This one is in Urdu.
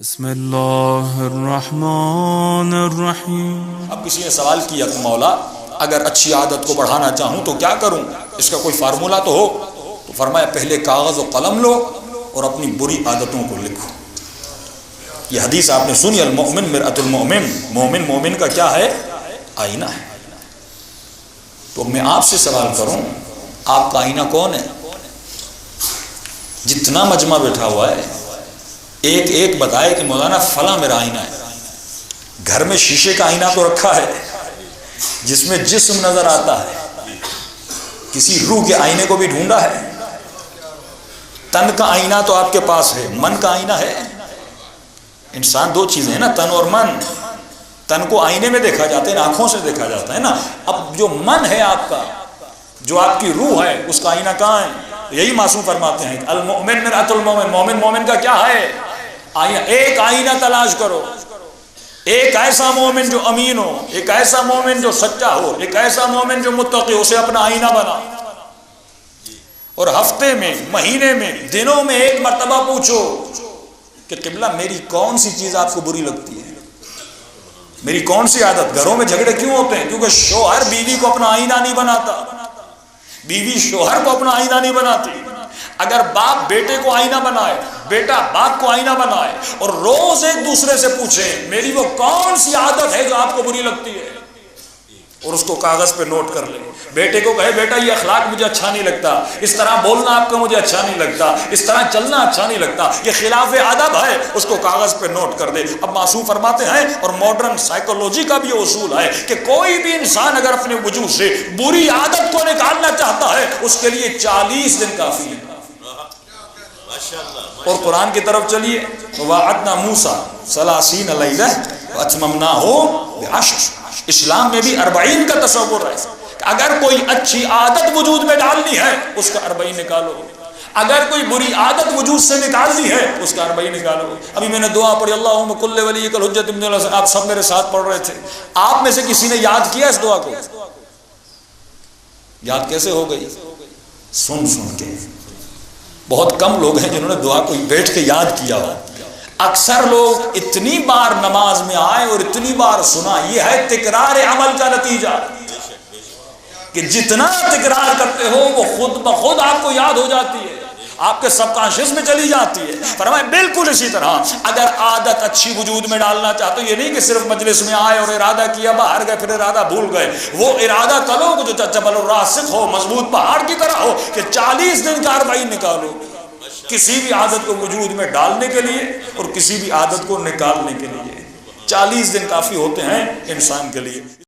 بسم اللہ الرحمن الرحیم۔ اب کسی نے سوال کیا کہ مولا اگر اچھی عادت کو بڑھانا چاہوں تو کیا کروں، اس کا کوئی فارمولہ تو ہو؟ تو فرمایا پہلے کاغذ و قلم لو اور اپنی بری عادتوں کو لکھو۔ یہ حدیث آپ نے سنی، المؤمن مرآۃ المؤمن، مومن مومن کا کیا ہے؟ آئینہ ہے۔ تو میں آپ سے سوال کروں، آپ کا آئینہ کون ہے؟ جتنا مجمع بیٹھا ہوا ہے ایک ایک بتائے کہ مولانا فلاں میرا آئینہ ہے۔ گھر میں شیشے کا آئینہ تو رکھا ہے جس میں جسم نظر آتا ہے، کسی روح کے آئینے کو بھی ڈھونڈا ہے؟ تن کا آئینہ تو آپ کے پاس ہے، من کا آئینہ ہے؟ انسان دو چیزیں ہیں نا، تن اور من۔ تن کو آئینے میں دیکھا جاتا ہے، آنکھوں سے دیکھا جاتا ہے نا۔ اب جو من ہے آپ کا، جو آپ کی روح ہے، اس کا آئینہ کہاں ہے؟ یہی معصوم فرماتے ہیں المؤمن مرآۃ المؤمن، مومن مومن کا کیا ہے؟ آئینہ۔ ایک آئینہ تلاش کرو، ایک ایسا مومن جو امین ہو، ایک ایسا مومن جو سچا ہو، ایک ایسا مومن جو متقی، اسے اپنا آئینہ بنا۔ اور ہفتے میں، مہینے میں، دنوں میں ایک مرتبہ پوچھو کہ قبلہ میری کون سی چیز آپ کو بری لگتی ہے، میری کون سی عادت؟ گھروں میں جھگڑے کیوں ہوتے ہیں؟ کیونکہ شوہر بیوی کو اپنا آئینہ نہیں بناتا، بیوی شوہر کو اپنا آئینہ نہیں بناتی۔ اگر باپ بیٹے کو آئینہ بنائے، بیٹا باپ کو آئینہ بنائے اور روز ایک دوسرے سے پوچھے میری وہ کون سی عادت ہے جو آپ کو بری لگتی ہے، اور اس کو کاغذ پہ نوٹ کر لے۔ بیٹے کو کہے بیٹا یہ اخلاق مجھے اچھا نہیں لگتا، اس طرح بولنا آپ کا مجھے اچھا نہیں لگتا، اس طرح چلنا اچھا نہیں لگتا، یہ خلاف ادب ہے، اس کو کاغذ پہ نوٹ کر دے۔ اب معصوم فرماتے ہیں، اور ماڈرن سائیکولوجی کا بھی اصول ہے کہ کوئی بھی انسان اگر اپنے وجود سے بری عادت کو نکالنا چاہتا ہے اس کے لیے 40 دن کافی ہے۔ اور قرآن کی طرف چلیے، وَوَعَدْنَا مُوسَىٰ 30 لَيْلَةً وَأَتْمَمْنَاهُ بِعَشْرٍ۔ اسلام میں بھی 40 کا تصور ہے کہ اگر کوئی اچھی عادت وجود میں ڈالنی ہے اس کا 40 نکالو، اگر کوئی بری عادت وجود سے نکالنی ہے اس کا 40 نکالو۔ ابھی میں نے دعا پڑھی، اللہم کل ولیک الحجۃ ابن الحسن، آپ سب میرے ساتھ پڑھ رہے تھے۔ آپ میں سے کسی نے یاد کیا اس دعا کو؟ یاد کیسے ہو گئی؟ سن کے۔ بہت کم لوگ ہیں جنہوں نے دعا کو بیٹھ کے یاد کیا ہو۔ اکثر لوگ اتنی بار نماز میں آئے اور اتنی بار سنا، یہ ہے تکرار عمل کا نتیجہ کہ جتنا تکرار کرتے ہو وہ خود بخود آپ کو یاد ہو جاتی ہے، آپ کے سب کانشیس میں چلی جاتی ہے۔ فرمائے بالکل اسی طرح اگر عادت اچھی وجود میں ڈالنا چاہتے ہو، یہ نہیں کہ صرف مجلس میں آئے اور ارادہ کیا، باہر گئے پھر ارادہ بھول گئے۔ وہ ارادہ کرو جو جبل الراسخ ہو، مضبوط پہاڑ کی طرح ہو کہ 40 دن کا 40 نکالو، کسی بھی عادت کو وجود میں ڈالنے کے لیے اور کسی بھی عادت کو نکالنے کے لیے 40 دن کافی ہوتے ہیں انسان کے لیے۔